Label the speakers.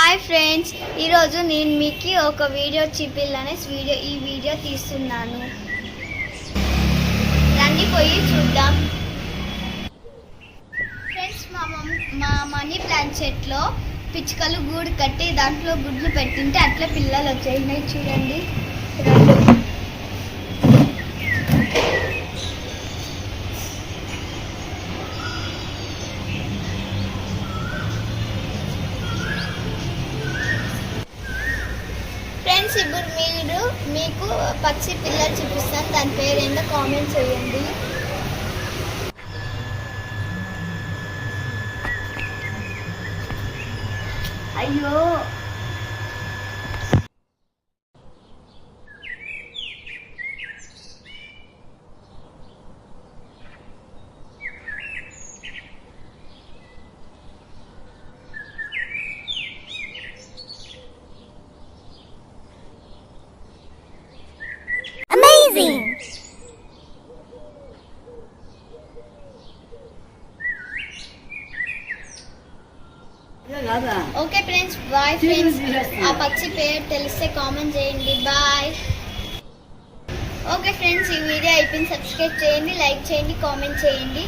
Speaker 1: Hi friends, ఈరోజు నేను మీకు ఒక వీడియో ఈ వీడియో తీస్తున్నాను. రండి పోయి చూద్దాం. ఫ్రెండ్స్, మా మనీ ప్లాంట్ చెట్లో పిచ్చుకలు గూడు కట్టి దాంట్లో గుడ్లు పెట్టింటే అట్లా పిల్లలు వచ్చేసినాయి. చూడండి, ఫ్రెండ్స్ ఇప్పుడు మీకు పక్షి పిల్లలు చూపిస్తాను. దాని పేరు ఏంటో కామెంట్ చేయండి. అయ్యో,
Speaker 2: amazing.
Speaker 1: Okay friends, bye friends. ఆ పక్షి పేరు తెలిస్తే కామెంట్ చేయండి. బాయ్. ఓకే ఫ్రెండ్స్, ఈ వీడియో అయిపోయింది. సబ్స్క్రైబ్ చేయండి, లైక్ చేయండి, కామెంట్ చేయండి.